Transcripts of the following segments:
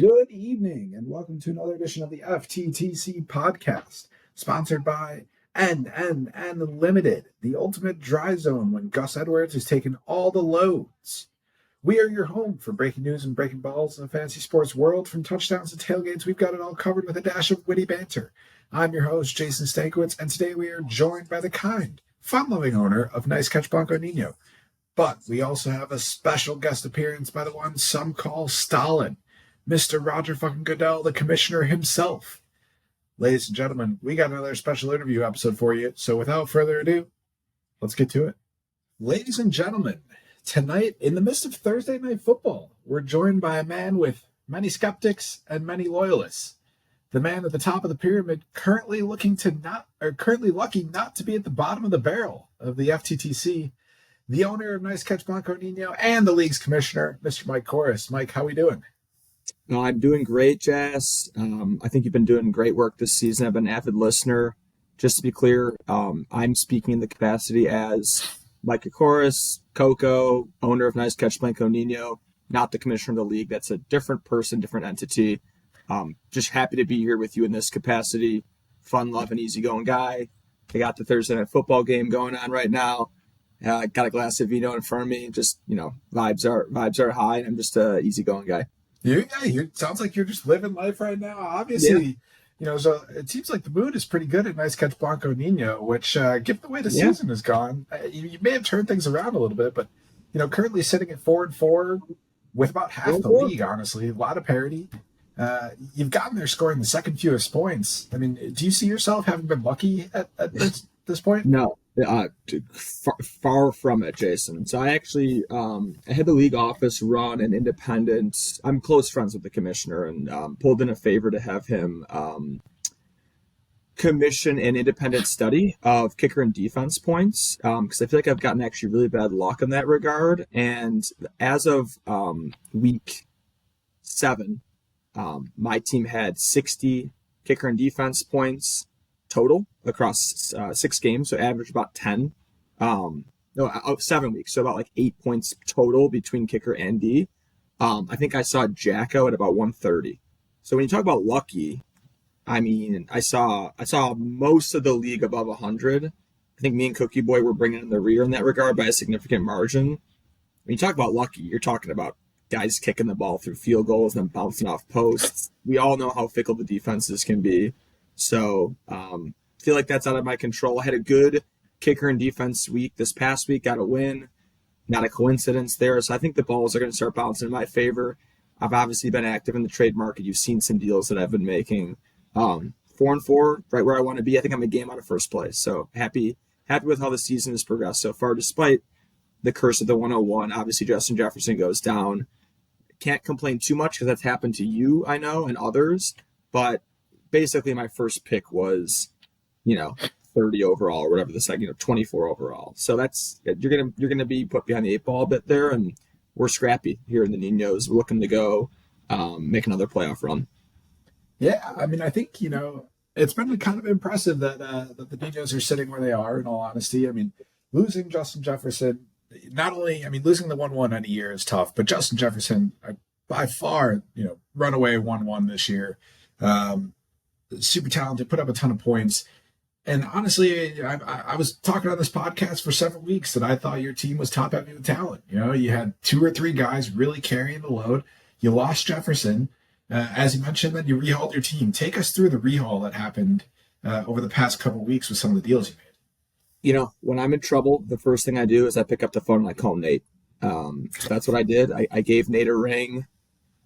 Good evening, and welcome to another edition of the FTTC podcast, sponsored by NNN Limited, the ultimate dry zone when Gus Edwards has taken all the loads. We are your home for breaking news and breaking balls in the fantasy sports world. From touchdowns to tailgates, we've got it all covered with a dash of witty banter. I'm your host, Jason Stankiewicz, and today we are joined by the kind, fun-loving owner of NiceCatchBlancoNino. But we also have a special guest appearance by the one some call Stalin, Mr. Roger fucking Goodell, the commissioner himself. Ladies and gentlemen, we got another special interview episode for you. So without further ado, let's get to it. Ladies and gentlemen, tonight, in the midst of Thursday Night Football, we're joined by a man with many skeptics and many loyalists. The man at the top of the pyramid, currently lucky not to be at the bottom of the barrel of the FTTC, the owner of NiceCatchBlancoNino and the league's commissioner, Mr. Mike Corris. Mike, how we doing? I'm doing great, Jazz. I think you've been doing great work this season. I've been an avid listener. Just to be clear, I'm speaking in the capacity as Mike Corris, Coco, owner of NiceCatchBlancoNino, not the commissioner of the league. That's a different person, different entity. Just happy to be here with you in this capacity. Fun, loving, easygoing guy. I got the Thursday Night Football game going on right now. Got a glass of vino in front of me. Just, vibes are high, and I'm just an easygoing guy. It sounds like you're just living life right now. Obviously, so it seems like the mood is pretty good at NiceCatchBlancoNino, which, given the way the season has gone, you may have turned things around a little bit, but, currently sitting at 4-4 with about half the league, honestly, a lot of parity. You've gotten there scoring the second fewest points. I mean, do you see yourself having been lucky at this point? No. Far from it, Jason. So I actually I had the league office run an independent. I'm close friends with the commissioner and pulled in a favor to have him commission an independent study of kicker and defense points because I feel like I've gotten actually really bad luck in that regard. And as of week 7, my team had 60 kicker and defense points total across 6 games, so average about 10. 7 weeks, so about like 8 points total between kicker and D. I think I saw Jacko at about 130. So when you talk about lucky, I mean, I saw most of the league above 100. I think me and Cookie Boy were bringing in the rear in that regard by a significant margin. When you talk about lucky, you're talking about guys kicking the ball through field goals and then bouncing off posts. We all know how fickle the defenses can be. So feel like that's out of my control. I had a good kicker and defense week this past week, got a win. Not a coincidence there. So I think the balls are going to start bouncing in my favor. I've obviously been active in the trade market. You've seen some deals that I've been making. 4-4, right where I want to be. I think I'm a game out of first place. So happy with how the season has progressed so far, despite the curse of the 101. Obviously, Justin Jefferson goes down. Can't complain too much because that's happened to you, I know, and others. But basically, my first pick was, 30 overall or whatever the second, 24 overall. So that's you're gonna be put behind the 8 ball a bit there, and we're scrappy here in the Ninos. We're looking to go make another playoff run. Yeah, I mean, I think it's been kind of impressive that the Ninos are sitting where they are. In all honesty, I mean, losing Justin Jefferson, not only losing the 1-1 in a year is tough, but Justin Jefferson by far runaway 1-1 this year. Super talented, put up a ton of points. And honestly, I was talking on this podcast for several weeks that I thought your team was top heavy with talent. You had 2 or 3 guys really carrying the load. You lost Jefferson. As you mentioned, that you rehauled your team. Take us through the rehaul that happened over the past couple of weeks with some of the deals you made. When I'm in trouble, the first thing I do is I pick up the phone and I call Nate. That's what I did. I gave Nate a ring.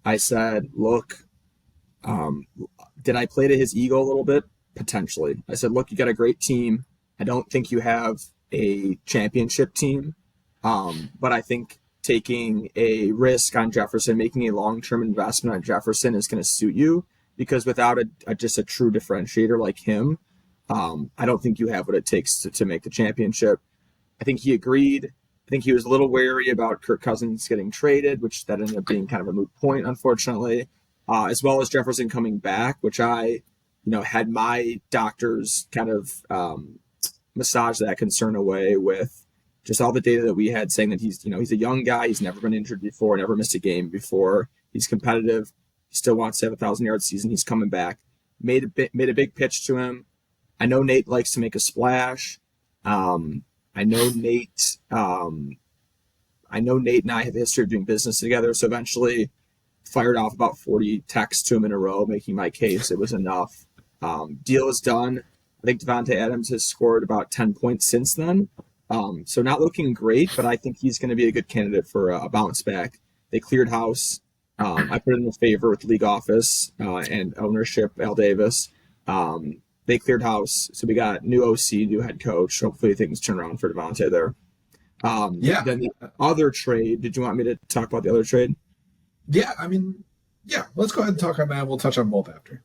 I said, look, did I play to his ego a little bit? Potentially. I said, look, you got a great team. I don't think you have a championship team, but I think taking a risk on Jefferson, making a long-term investment on Jefferson is going to suit you because without just a true differentiator like him, I don't think you have what it takes to make the championship. I think he agreed. I think he was a little wary about Kirk Cousins getting traded, which that ended up being kind of a moot point, unfortunately, as well as Jefferson coming back, which I had my doctors kind of massage that concern away with just all the data that we had saying that he's a young guy. He's never been injured before, never missed a game before. He's competitive. He still wants to have a 1,000-yard season. He's coming back. Made a big pitch to him. I know Nate likes to make a splash. I know Nate. I know Nate and I have a history of doing business together. So eventually, fired off about 40 texts to him in a row, making my case. It was enough. Deal is done. I think Devontae Adams has scored about 10 points since then. So not looking great, but I think he's going to be a good candidate for a bounce back. They cleared house. I put it in a favor with the league office and ownership, Al Davis. They cleared house. So we got new OC, new head coach. Hopefully things turn around for Devontae there. Then the other trade, did you want me to talk about the other trade? Yeah, I mean, yeah, let's go ahead and talk on that. We'll touch on both after.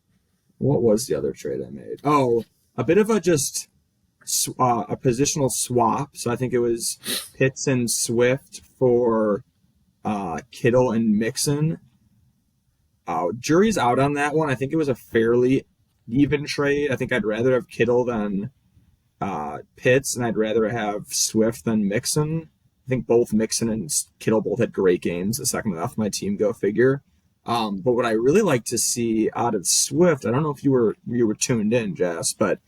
What was the other trade I made? Oh, a bit of a just a positional swap. So I think it was Pitts and Swift for Kittle and Mixon. Jury's out on that one. I think it was a fairly even trade. I think I'd rather have Kittle than Pitts, and I'd rather have Swift than Mixon. I think both Mixon and Kittle both had great games the second half of my team, go figure. But what I really like to see out of Swift, I don't know if you were tuned in, Jess, but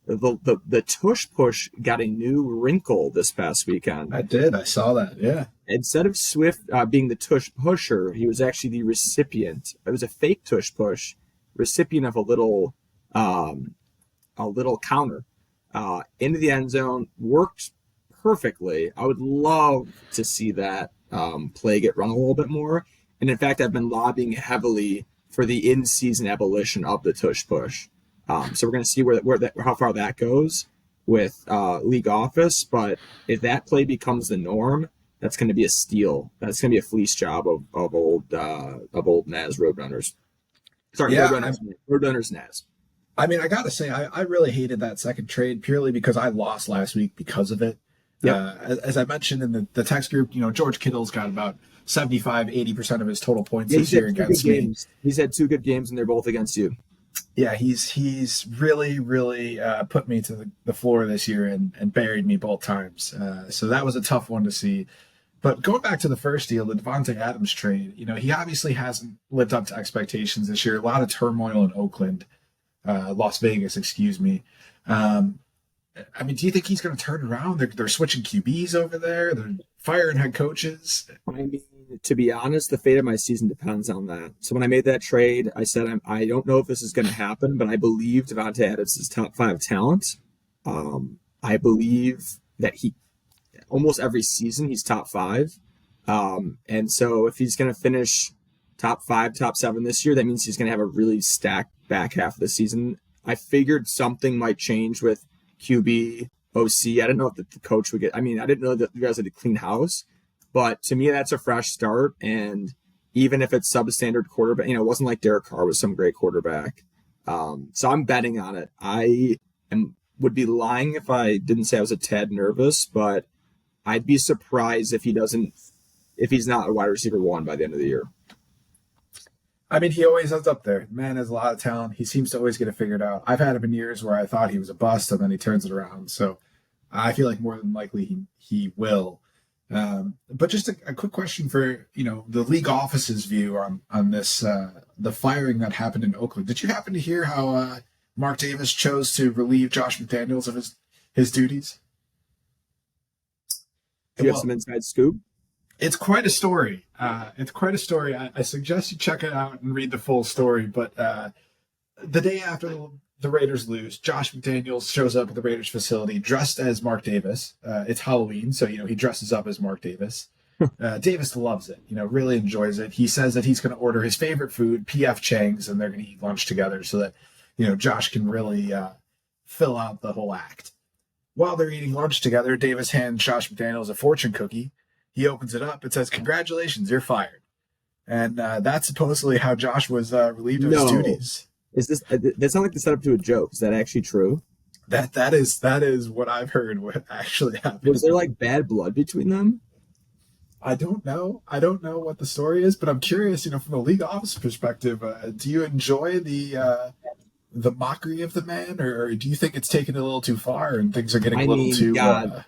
the tush push got a new wrinkle this past weekend. I did. I saw that. Yeah. Instead of Swift being the tush pusher, he was actually the recipient. It was a fake tush push, recipient of a little counter into the end zone. Worked perfectly. I would love to see that play get run a little bit more. And in fact, I've been lobbying heavily for the in-season abolition of the tush push. So we're going to see how far that goes with league office. But if that play becomes the norm, that's going to be a steal. That's going to be a fleece job of old Naz Roadrunners. Sorry, yeah, Roadrunners Naz. I mean, I got to say, I really hated that second trade purely because I lost last week because of it. Yep. As I mentioned in the text group, George Kittle's got about 75-80% of his total points this year against me. He's had 2 good games, and they're both against you. Yeah, he's really, really put me to the floor this year and buried me both times. So that was a tough one to see. But going back to the first deal, the Devontae Adams trade, he obviously hasn't lived up to expectations this year. A lot of turmoil in Oakland, Las Vegas, excuse me. I mean, do you think he's going to turn around? They're switching QBs over there. They're firing head coaches. I mean, to be honest, the fate of my season depends on that. So when I made that trade, I said, I don't know if this is going to happen, but I believe Devontae Adams is top 5 talent. I believe that almost every season he's top 5. And so if he's going to finish top 5, top 7 this year, that means he's going to have a really stacked back half of the season. I figured something might change with QB, OC. I didn't know if the coach would get. I mean, I didn't know that you guys had to clean house, but to me, that's a fresh start. And even if it's substandard quarterback, it wasn't like Derek Carr was some great quarterback. So I'm betting on it. Would be lying if I didn't say I was a tad nervous, but I'd be surprised if he's not a wide receiver 1 by the end of the year. I mean, he always ends up there. Man has a lot of talent. He seems to always get it figured out. I've had him in years where I thought he was a bust, and then he turns it around. So I feel like more than likely he will. But just a quick question for the league office's view on this the firing that happened in Oakland. Did you happen to hear how Mark Davis chose to relieve Josh McDaniels of his duties? Do you have some inside scoop? It's quite a story. I suggest you check it out and read the full story. But the day after the Raiders lose, Josh McDaniels shows up at the Raiders facility dressed as Mark Davis. It's Halloween, so he dresses up as Mark Davis. Davis loves it. Really enjoys it. He says that he's going to order his favorite food, PF Chang's, and they're going to eat lunch together so that Josh can really fill out the whole act. While they're eating lunch together, Davis hands Josh McDaniels a fortune cookie. He opens it up. It says, "Congratulations, you're fired." And that's supposedly how Josh was relieved of his duties. Is this? That sounds like the setup to a joke. Is that actually true? That is what I've heard. What actually happened? Was there like bad blood between them? I don't know. I don't know what the story is, but I'm curious. From a league office perspective, do you enjoy the mockery of the man, or do you think it's taken a little too far and things are getting a little too?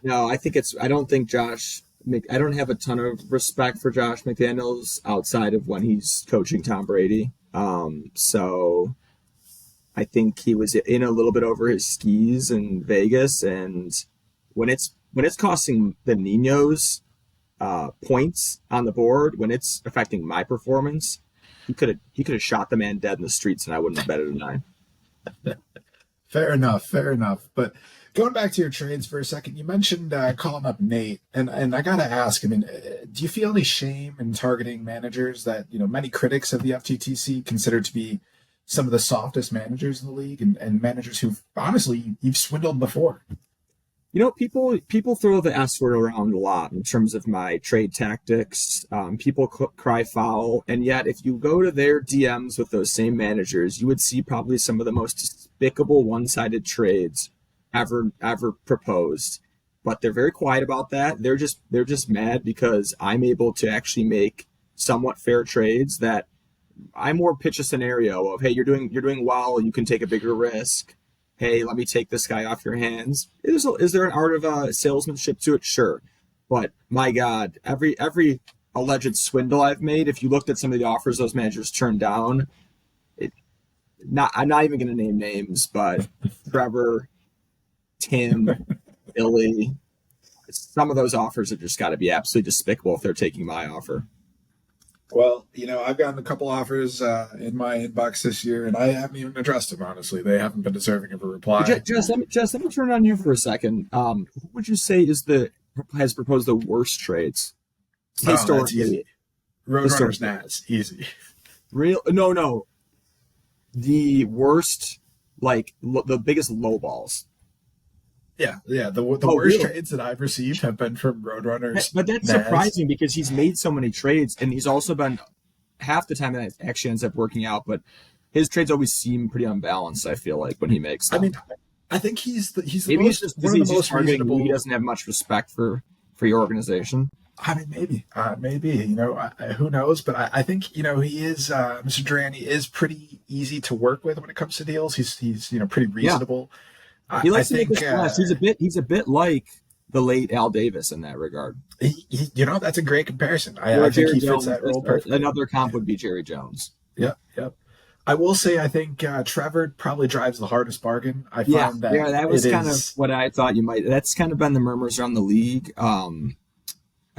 No, I think it's. I don't think Josh. I don't have a ton of respect for Josh McDaniels outside of when he's coaching Tom Brady. So I think he was in a little bit over his skis in Vegas, and when it's costing the Ninos points on the board, when it's affecting my performance, he could have shot the man dead in the streets, and I wouldn't have betted a 9. Fair enough, fair enough. But going back to your trades for a second, you mentioned calling up Nate, and I gotta ask. I mean, do you feel any shame in targeting managers that many critics of the FTTC consider to be some of the softest managers in the league, and managers who honestly you've swindled before? People throw the S word around a lot in terms of my trade tactics. People cry foul, and yet if you go to their DMs with those same managers, you would see probably some of the most despicable one-sided trades ever proposed. But they're very quiet about that. They're just mad because I'm able to actually make somewhat fair trades. That I more pitch a scenario of, hey, you're doing well, you can take a bigger risk. Hey, let me take this guy off your hands. Is there an art of salesmanship to it? Sure. But my God, every alleged swindle I've made, if you looked at some of the offers those managers turned down, I'm not even going to name names, but Trevor, Tim, Billy, some of those offers have just got to be absolutely despicable if they're taking my offer. Well, I've gotten a couple offers in my inbox this year, and I haven't even addressed them, honestly. They haven't been deserving of a reply. Just let me turn it on you for a second. Who would you say has proposed the worst trades? Historically. That's easy. Roadrunners Naz. Easy. Real? No. The worst, the biggest lowballs. Yeah. The worst trades that I've received have been from Roadrunners. But that's surprising because he's made so many trades, and he's also been half the time that it actually ends up working out. But his trades always seem pretty unbalanced. I feel like when he makes them. I mean, I think he's the maybe most, it's just one of the most reasonable. He doesn't have much respect for your organization. I mean, maybe who knows? But I think he is Mr. Durani is pretty easy to work with when it comes to deals. He's pretty reasonable. Yeah. He likes to make a splash. He's a bit like the late Al Davis in that regard. That's a great comparison. I think he fits that role perfectly. Another comp would be Jerry Jones. Yep. I will say I think Trevor probably drives the hardest bargain. I found that. Yeah, that was kind of what I thought you might. That's kind of been the murmurs around the league.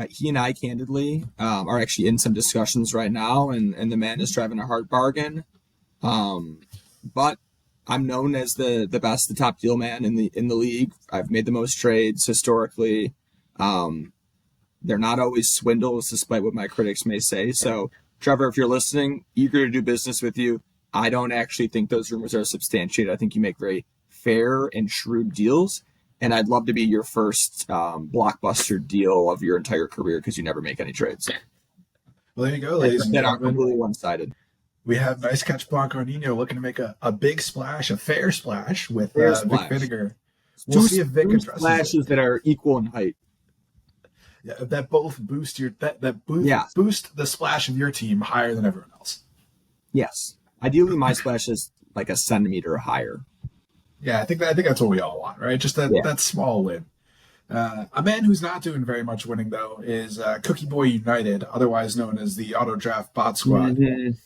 He and I, candidly, are actually in some discussions right now, and the man is driving a hard bargain. But I'm known as the best, the top deal man in the league. I've made the most trades historically. They're not always swindles, despite what my critics may say. So, Trevor, if you're listening, eager to do business with you. I don't actually think those rumors are substantiated. I think you make very fair and shrewd deals, and I'd love to be your first blockbuster deal of your entire career because you never make any trades. Well, there you go, ladies and gentlemen. That aren't completely one-sided. We have NiceCatchBlancoNino looking to make a big splash, a fair splash with Vic Vinegar. We'll see if Vic addresses splashes that are equal in height. Yeah, that both boost boost the splash of your team higher than everyone else. Yes, ideally my splash is like a centimeter higher. Yeah, I think that's what we all want, right? Just that small win. A man who's not doing very much winning, though, is Cookie Boy United, otherwise known as the Auto Draft Bot Squad,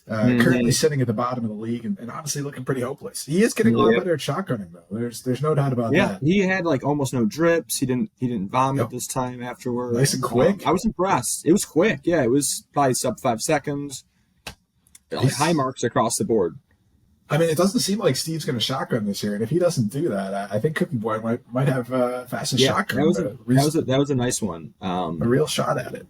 currently sitting at the bottom of the league and honestly looking pretty hopeless. He is getting a lot better at shotgunning, though. There's no doubt about that. He had almost no drips. He didn't vomit this time afterwards. Nice and quick. I was impressed. It was quick. Yeah, it was probably sub 5 seconds. High marks across the board. I mean, it doesn't seem like Steve's going to shotgun this year, and if he doesn't do that, I think Cookie Boy might have fastest shotgun. That was a nice one. A real shot at it.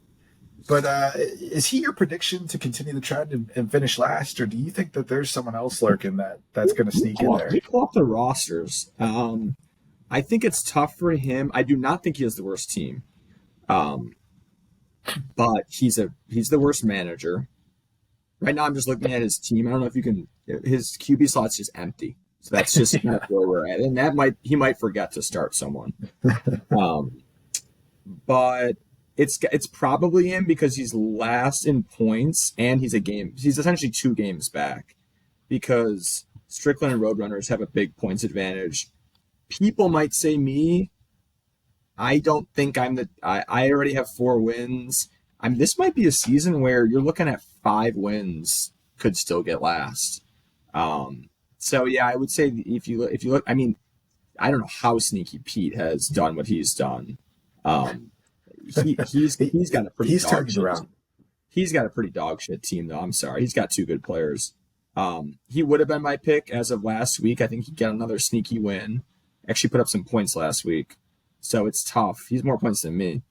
But is he your prediction to continue the trend and finish last, or do you think that there's someone else lurking that's going to sneak in there? We pull up the rosters. I think it's tough for him. I do not think he has the worst team, but he's the worst manager. Right now, I'm just looking at his team. I don't know if you can. His QB slot's just empty, so that's just kind of where we're at. And he might forget to start someone. But it's probably him because he's last in points and he's essentially 2 games back because Strickland and Roadrunners have a big points advantage. People might say me. I don't think I already have 4 wins. This might be a season where you're looking at 5 wins could still get last. So yeah, I would say if you look, I mean, I don't know how Sneaky Pete has done what he's done. He's got a pretty he's dog turned it shit. around. He's got a pretty dog shit team though. I'm sorry, he's got two good players. He would have been my pick as of last week. I think he'd get another sneaky win. Actually put up some points last week, so it's tough. He's more points than me.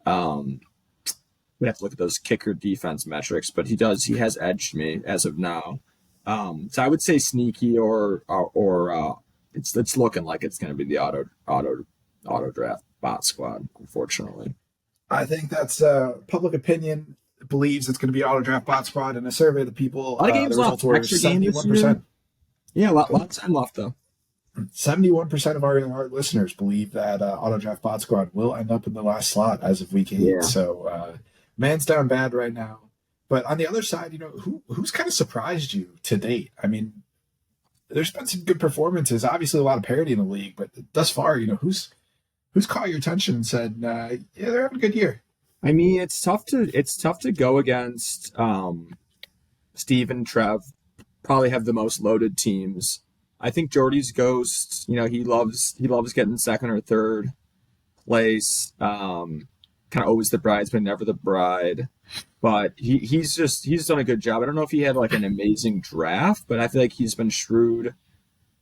We have to look at those kicker defense metrics, but he has edged me as of now. So I would say sneaky or it's looking like it's going to be the auto draft bot squad, unfortunately. I think that's public opinion believes it's going to be auto draft bot squad. In a survey of people, A lot of games the left. results were 71%. Yeah, a lot of time left though. 71% of our listeners believe that auto draft bot squad will end up in the last slot as of week 8. Yeah. So man's down bad right now. But on the other side, who's kind of surprised you to date? I mean, there's been some good performances. Obviously, a lot of parity in the league, but thus far, who's caught your attention and said, yeah, they're having a good year? I mean, it's tough to go against Steve and Trev. Probably have the most loaded teams. I think Jordy's Ghost, he loves getting second or third place. Kind of always the bridesmaid, never the bride. But he's done a good job. I don't know if he had like an amazing draft, but I feel like he's been shrewd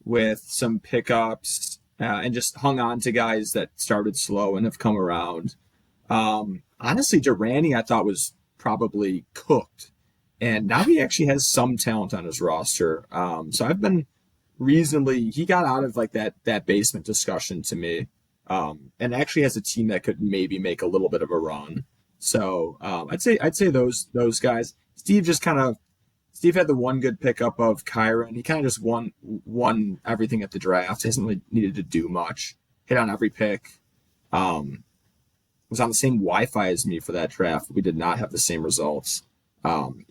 with some pickups and just hung on to guys that started slow and have come around. Honestly, Durante I thought was probably cooked, and now he actually has some talent on his roster. So I've been reasonably. He got out of like that basement discussion to me, and actually has a team that could maybe make a little bit of a run. So I'd say those guys. Steve had the one good pickup of Kyron. He kind of just won everything at the draft. Hasn't really needed to do much. Hit on every pick. Was on the same Wi-Fi as me for that draft. We did not have the same results. He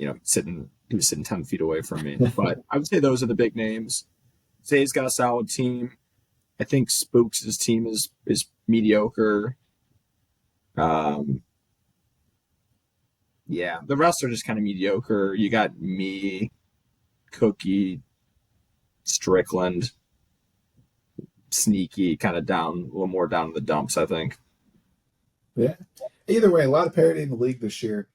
was sitting 10 feet away from me. But I would say those are the big names. Zay's got a solid team. I think Spooks' team is mediocre. Yeah, the rest are just kind of mediocre. You got me, Cookie, Strickland, Sneaky, kind of down, a little more down in the dumps, I think. Yeah. Either way, a lot of parity in the league this year.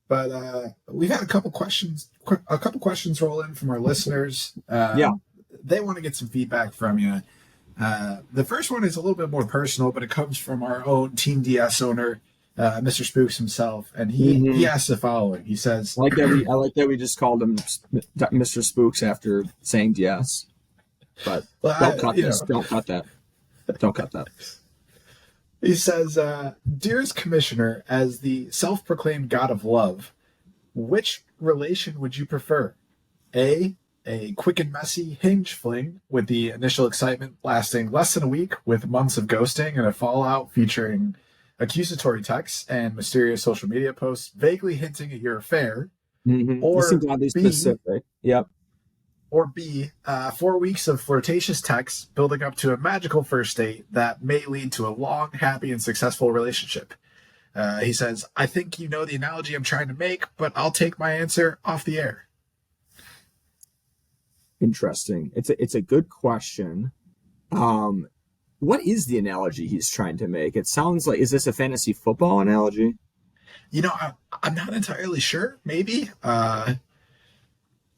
But we've had a couple questions roll in from our listeners. Yeah. They want to get some feedback from you. The first one is a little bit more personal, but it comes from our own Team DS owner, Mr. Spooks himself, and he asks the following. He says, I like that we just called him Mr. Spooks after saying DS. But don't cut this. Don't cut that. Don't cut that. He says, Dearest Commissioner, as the self-proclaimed god of love, which relation would you prefer? A quick and messy hinge fling with the initial excitement lasting less than a week with months of ghosting and a fallout featuring accusatory texts and mysterious social media posts vaguely hinting at your affair. Mm-hmm. Or seems oddly specific. Yep. Or B, 4 weeks of flirtatious texts building up to a magical first date that may lead to a long, happy, and successful relationship. He says, I think you know the analogy I'm trying to make, but I'll take my answer off the air. Interesting. It's a good question. What is the analogy he's trying to make? It sounds like, is this a fantasy football analogy? I'm not entirely sure. Maybe.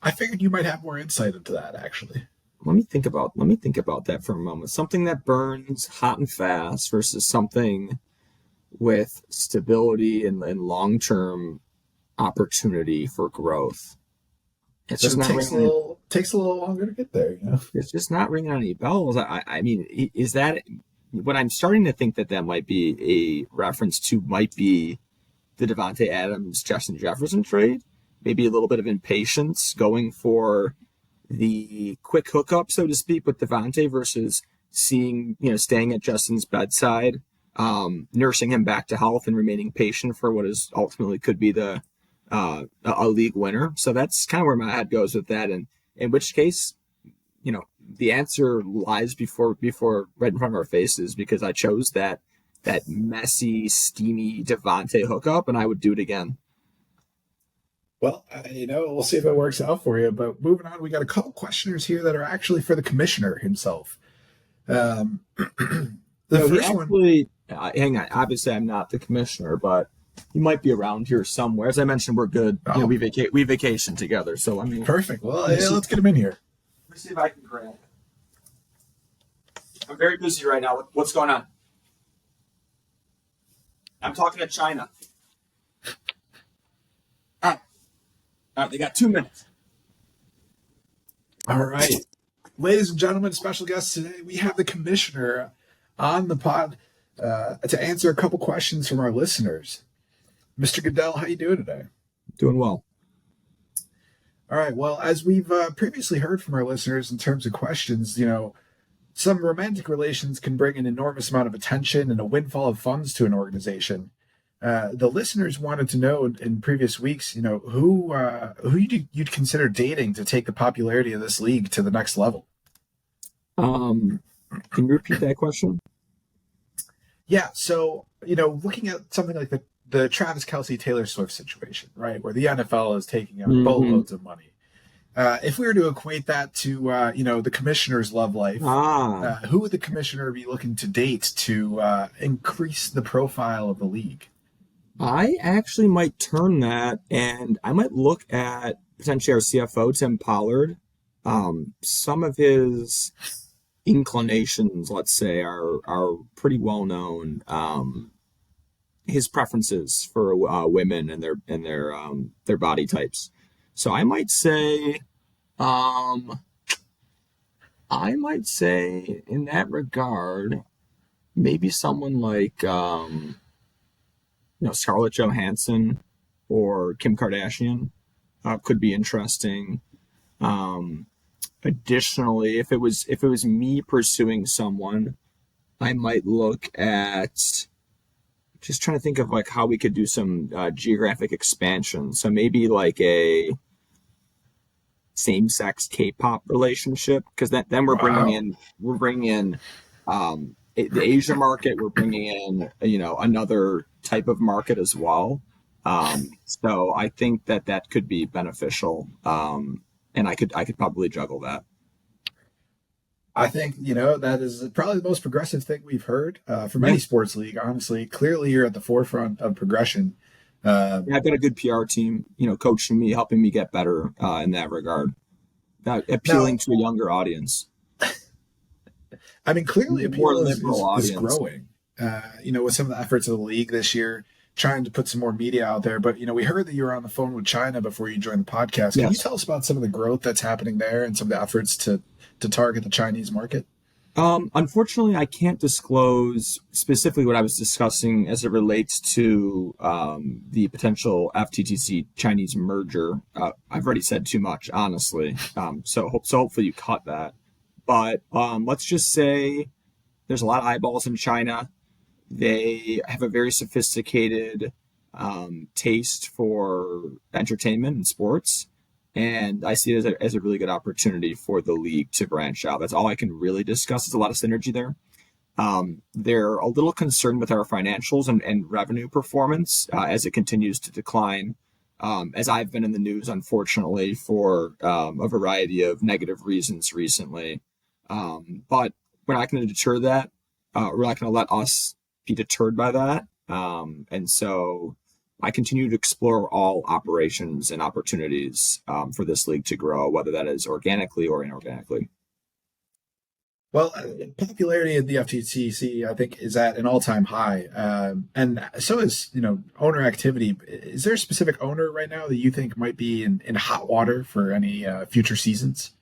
I figured you might have more insight into that, actually. Let me think about that for a moment. Something that burns hot and fast versus something with stability and long-term opportunity for growth. It's just takes a little longer to get there, It's just not ringing any bells. I mean, is that what I'm starting to think that might be a reference to might be the Devontae Adams Justin Jefferson trade? Maybe a little bit of impatience going for the quick hookup, so to speak, with Devontae versus staying at Justin's bedside, nursing him back to health and remaining patient for what is ultimately could be a league winner. So that's kind of where my head goes with that. And in which case, the answer lies before right in front of our faces, because I chose that messy, steamy Devontae hookup, and I would do it again. Well, we'll see if it works out for you. But moving on, we got a couple questioners here that are actually for the commissioner himself. Um, the No, he first one, actually, hang on. Obviously, I'm not the commissioner, but he might be around here somewhere. As I mentioned, we're good. oh, We vacation together. So perfect. Well, let me see, let's get him in here. let me see if I can grab. I'm very busy right now. What's going on? I'm talking to China. All right, they got 2 minutes. All right. Ladies and gentlemen, special guest today, we have the commissioner on the pod to answer a couple questions from our listeners. Mr. Goodell, how you doing today? Doing well. All right. Well, as we've previously heard from our listeners in terms of questions, some romantic relations can bring an enormous amount of attention and a windfall of funds to an organization. The listeners wanted to know in previous weeks, who you'd consider dating to take the popularity of this league to the next level. Can you repeat that question? Yeah, so looking at something like the Travis Kelce Taylor Swift situation, right, where the NFL is taking out boatloads of money. If we were to equate that to the commissioner's love life, who would the commissioner be looking to date to increase the profile of the league? I actually might turn that, and I might look at potentially our CFO, Tim Pollard. Some of his inclinations, let's say, are pretty well known. His preferences for women and their body types. So I might say in that regard, maybe someone like Scarlett Johansson or Kim Kardashian could be interesting. Additionally, if it was me pursuing someone, I might look at just trying to think of like how we could do some geographic expansion. So maybe like a same-sex K-pop relationship, because then we're bringing in the Asia market. We're bringing in another type of market as well. So I think that could be beneficial, and I could probably juggle that. I think that is probably the most progressive thing we've heard from any sports league. Honestly, clearly you're at the forefront of progression. I've got a good PR team, coaching me, helping me get better in that regard, appealing to a younger audience. I mean, clearly appeal is growing. Audience. With some of the efforts of the league this year, trying to put some more media out there. But we heard that you were on the phone with China before you joined the podcast. Can you tell us about some of the growth that's happening there and some of the efforts to target the Chinese market? Unfortunately, I can't disclose specifically what I was discussing as it relates to the potential FTTC Chinese merger. I've already said too much, honestly. So hopefully you caught that. But let's just say there's a lot of eyeballs in China. They have a very sophisticated taste for entertainment and sports. And I see it as a really good opportunity for the league to branch out. That's all I can really discuss. There's a lot of synergy there. They're a little concerned with our financials and revenue performance as it continues to decline, as I've been in the news, unfortunately, for a variety of negative reasons recently. But we're not going to deter that. We're not going to let us be deterred by that. And so I continue to explore all operations and opportunities for this league to grow, whether that is organically or inorganically. Well, popularity of the FTTC, I think, is at an all-time high, and so is owner activity. Is there a specific owner right now that you think might be in hot water for any future seasons?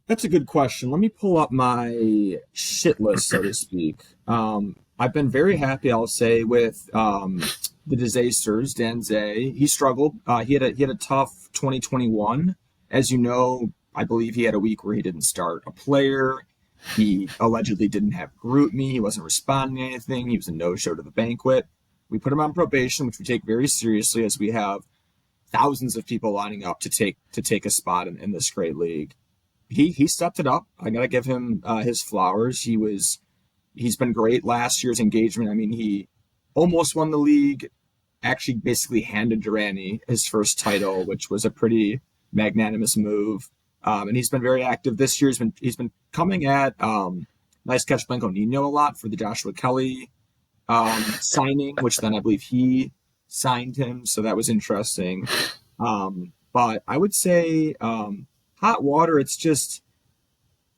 That's a good question. Let me pull up my shit list, so to speak. I've been very happy, I'll say, with the disasters. Dan Zay, he struggled. He had a tough 2021. As you know, I believe he had a week where he didn't start a player. He allegedly didn't have GroupMe. He wasn't responding to anything. He was a no-show to the banquet. We put him on probation, which we take very seriously, as we have thousands of people lining up to take a spot in this great league. He stepped it up. I gotta give him his flowers. He's been great. Last year's engagement, I mean, he almost won the league, actually basically handed Durrani his first title, which was a pretty magnanimous move. And he's been very active this year. He's been coming at NiceCatchBlancoNino a lot for the Joshua Kelly signing, which then I believe he signed him, so that was interesting. But I would say hot water. It's just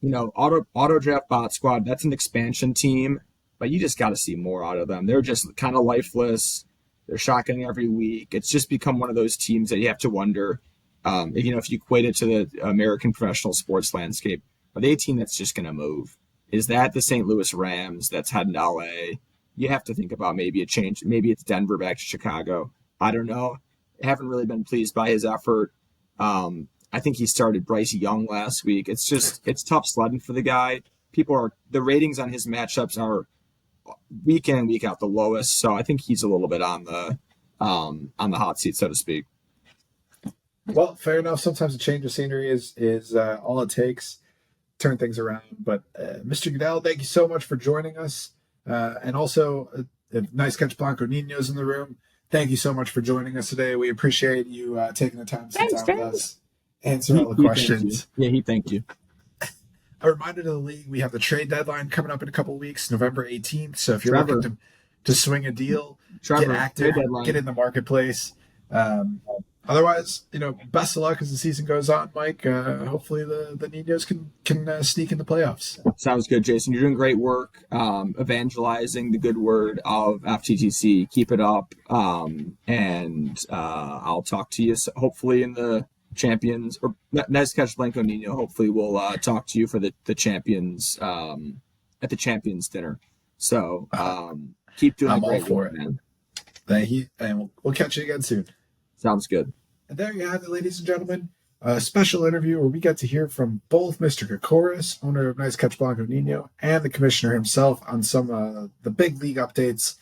auto draft bot squad. That's an expansion team, but you just got to see more out of them. They're just kind of lifeless. They're shotgunning every week. It's just become one of those teams that you have to wonder. If you equate it to the American professional sports landscape, are they a team that's just going to move? Is that the St. Louis Rams that's heading to LA? You have to think about maybe a change. Maybe it's Denver back to Chicago. I don't know. I haven't really been pleased by his effort. I think he started Bryce Young last week. It's tough sledding for the guy. The ratings on his matchups are week in and week out the lowest. So I think he's a little bit on the hot seat, so to speak. Well, fair enough. Sometimes a change of scenery is all it takes to turn things around. But Mr. Goodell, thank you so much for joining us. And also, Nice Catch Blanco Nino's in the room. Thank you so much for joining us today. We appreciate you taking the time to sit down with us, answer all the questions. He thanked you. A reminder to the league, we have the trade deadline coming up in a couple of weeks, November 18th. So if you're looking to swing a deal, get active, get in the marketplace. Otherwise, best of luck as the season goes on, Mike. Hopefully the Ninos can sneak in the playoffs. Sounds good, Jason. You're doing great work evangelizing the good word of FTTC. Keep it up. And I'll talk to you hopefully in the champions, or NiceCatchBlancoNino. Hopefully we'll talk to you for the champions at the champions dinner. So keep doing great work, man. Thank you. And we'll catch you again soon. Sounds good. And there you have it, ladies and gentlemen. A special interview where we get to hear from both Mr. Kokoris, owner of NiceCatchBlancoNino, and the commissioner himself on some of the big league updates.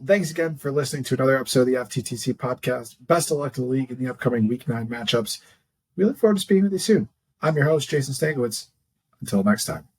Thanks again for listening to another episode of the FTTC podcast. Best of luck to the league in the upcoming Week 9 matchups. We look forward to speaking with you soon. I'm your host, Jason Stankiewicz. Until next time.